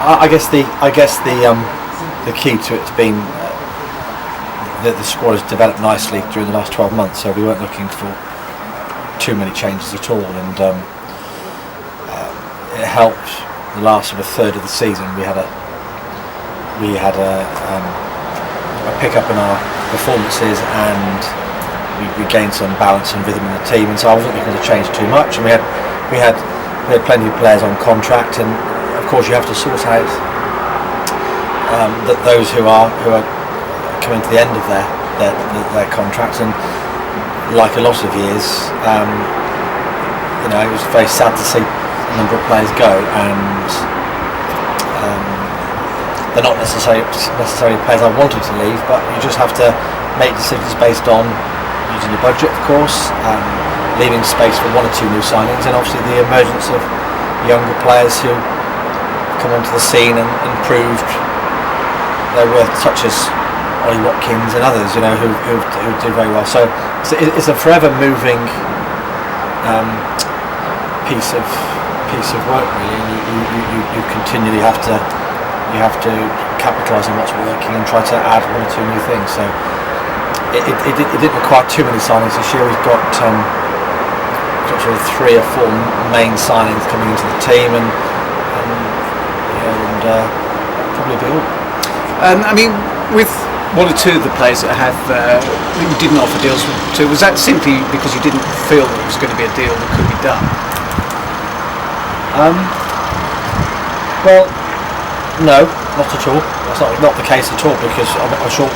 I guess the key to it's been that the squad has developed nicely during the last 12 months. So we weren't looking for too many changes at all, and it helped. The last sort of third of the season, we had a pick-up in our performances, and we gained some balance and rhythm in the team. And so I wasn't looking to change too much. And we had plenty of players on contract, and of course you have to sort out that those who are coming to the end of their contracts. And like a lot of years, it was very sad to see a number of players go, and they're not necessarily players I wanted to leave, but you just have to make decisions based on using your budget, of course, leaving space for one or two new signings, and obviously the emergence of younger players who come onto the scene and proved their worth, such as Ollie Watkins and others, who do very well. So it's a forever moving piece of work, really, and you continually have to capitalise on what's working and try to add one or two new things. So it didn't require too many signings this year. We've got sort of 3 or 4 main signings coming into the team, and probably a bit all. With one or two of the players that you didn't offer deals to, was that simply because you didn't feel that it was going to be a deal that could be done? Well, no, not at all. That's not the case at all, because I'm sure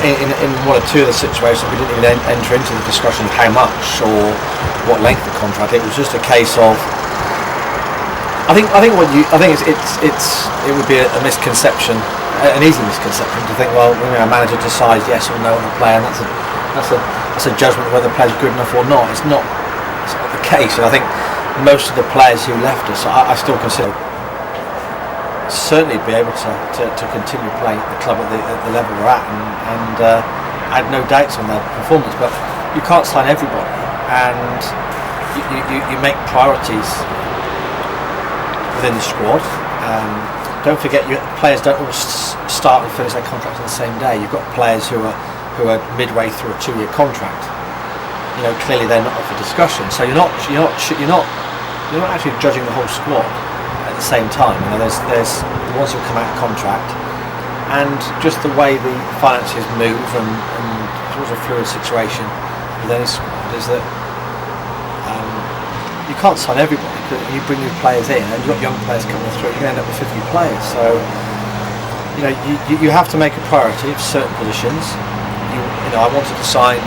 in one or two of the situations we didn't even enter into the discussion of how much or what length of contract. It was just a case of I think it would be a misconception, an easy misconception, to think, well, a manager decides yes or no on a player, and that's a judgment of whether the player's good enough or not. It's not the case. And I think most of the players who left us, I still consider certainly be able to continue playing at the club at the level we're at, and I had no doubts on their performance. But you can't sign everybody, and you make priorities within the squad. Don't forget, players don't all start and finish their contracts on the same day. You've got players who are midway through a 2-year contract. Clearly they're not up for discussion. So you're not actually judging the whole squad at the same time. There's the ones who come out of contract, and just the way the finances move, and it's always a fluid situation within a squad, is that you can't sign everybody. You bring new players in, and you've got young players coming through, you're going to end up with 50 players. So you have to make a priority of certain positions. I wanted to sign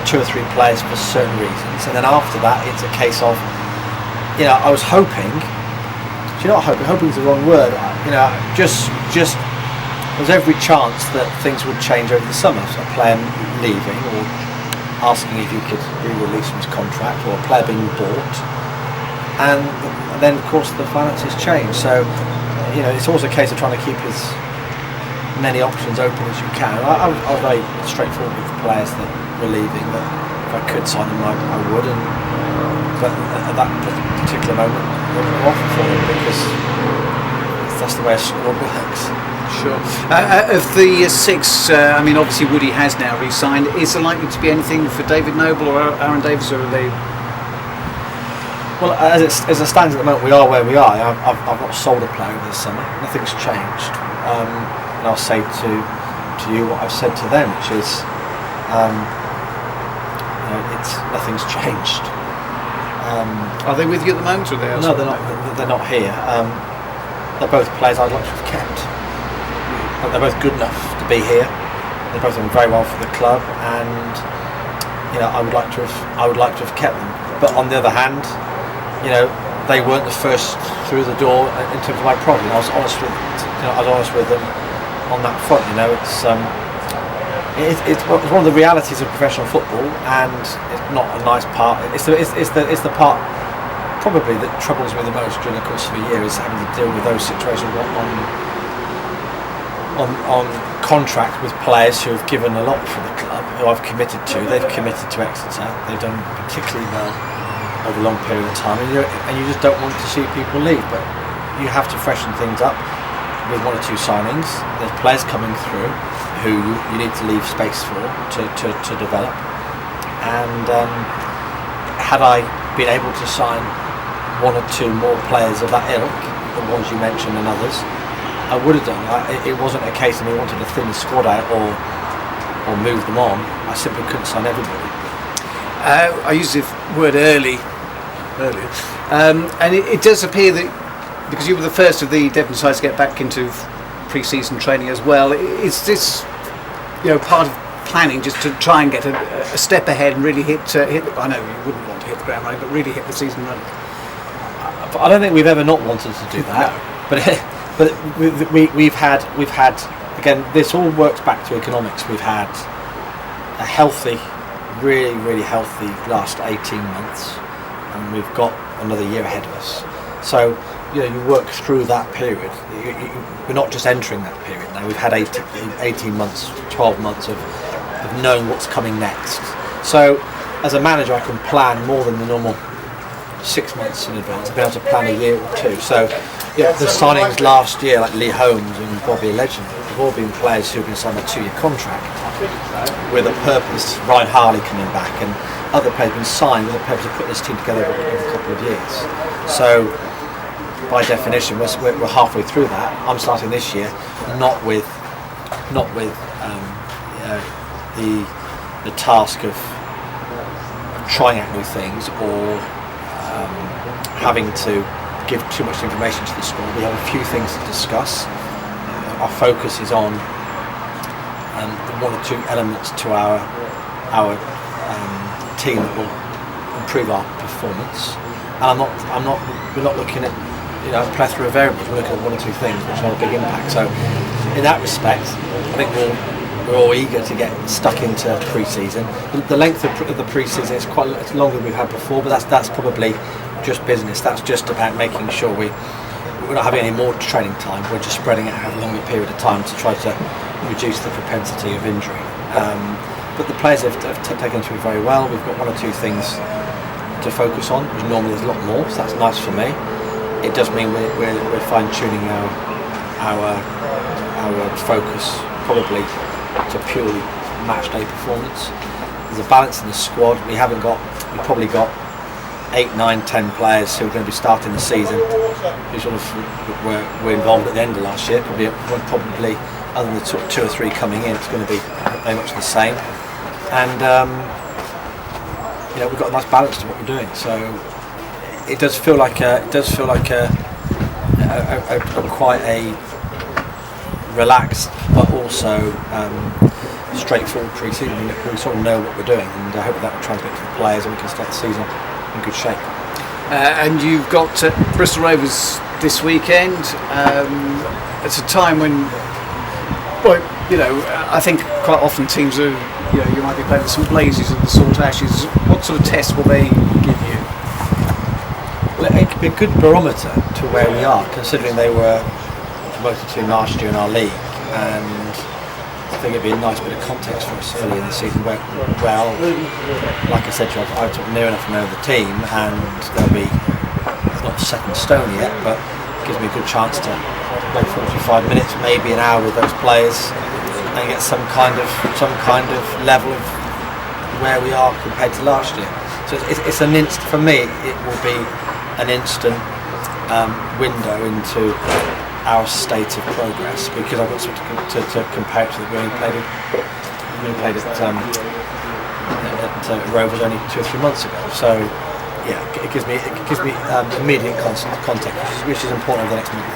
2 or 3 players for certain reasons, and then after that it's a case of I was hoping. Hoping is the wrong word. Just there's every chance that things would change over the summer. So a player leaving, or asking if he could re-release from his contract, or a player being bought, and then of course the finances change. So it's always a case of trying to keep as many options open as you can. I was very straightforward with the players that were leaving, that if I could sign them I would, but at that particular moment I wasn't offer for them, because that's the way a squad works. Sure. Of the 6, obviously Woody has now re-signed. Is there likely to be anything for David Noble or Aaron Davis, or are they? Well, as it stands at the moment, we are where we are. I've not sold a player over the summer. Nothing's changed, and I'll say to you what I've said to them, which is, nothing's changed. Are they with you at the moment, or are they elsewhere? No, they're not here. They're both players I'd like to have kept. They're both good enough to be here. They're both doing very well for the club, and I would like to have kept them. But on the other hand, they weren't the first through the door in terms of my problem. I was honest with them on that front. It's one of the realities of professional football, and it's not a nice part. It's the part probably that troubles me the most during the course of a year, is having to deal with those situations on contract with players who have given a lot for the club, who I've committed to. They've committed to Exeter. They've done particularly well over a long period of time, and you just don't want to see people leave. But you have to freshen things up with 1 or 2 signings. There's players coming through who you need to leave space for to develop. And had I been able to sign 1 or 2 more players of that ilk, the ones you mentioned and others, I would have done. It wasn't a case of me wanting to thin the squad out or move them on. I simply couldn't sign everybody. I used the word earlier, and it does appear that because you were the first of the Devon sides to get back into pre-season training as well, is this part of planning just to try and get a step ahead and really hit? I know you wouldn't want to hit the ground running, but really hit the season running. I don't think we've ever not wanted to do that. No. But we've had again. This all works back to economics. We've had a healthy, really healthy last 18 months, and we've got another year ahead of us. So you work through that period. We're not just entering that period now. We've had 18 months, 12 months of knowing what's coming next. So as a manager, I can plan more than the normal 6 months in advance. I've been able to plan a year or 2. So the signings last year, like Lee Holmes and Bobby Legend, have all been players who've been signed a 2-year contract with a purpose. Ryan Harley coming back, and other players have been signed with a purpose of putting this team together over a couple of years. So by definition, we're halfway through that. I'm starting this year, not with the task of trying out new things or having to give too much information to the squad. We have a few things to discuss. Our focus is on 1 or 2 elements to our team that will improve our performance. And we're not looking at a plethora of variables. We're looking at 1 or 2 things which have a big impact. So in that respect, I think we're all eager to get stuck into pre-season. The length of the pre-season is it's longer than we've had before, but that's probably just business. That's just about making sure we're not having any more training time. We're just spreading it out a longer period of time to try to reduce the propensity of injury. But the players have taken to it very well. We've got 1 or 2 things to focus on, which normally there's a lot more, so that's nice for me. It does mean we're fine-tuning our focus probably to purely match day performance. There's a balance in the squad. We've probably got 8, 9, 10 players who are going to be starting the season who sort of were involved at the end of last year. Probably other than the 2 or 3 coming in, it's going to be very much the same. And we've got a nice balance to what we're doing. So it does feel like quite a relaxed but also straightforward pre-season. We sort of know what we're doing, and I hope that will transmit to the players and we can start the season in good shape. And you've got Bristol Rovers this weekend. It's a time when, I think quite often teams are, you might be playing with some blazes and the salt ashes. What sort of test will they give you? Well, it could be a good barometer to where we are, considering they were promoted to last year in our league, and I think it'd be a nice bit of context for us early in the season where, like I said to you, I took near enough to know the team, and it's not set in stone yet, but it gives me a good chance to play 45 minutes, maybe an hour with those players, and get some kind of level of where we are compared to last year. So it's an instant, for me, it will be an instant window into our state of progress, because I've got something to compare to when we played at Rovers only 2 or 3 months ago. So yeah, it gives me immediate context, which is important over the next month.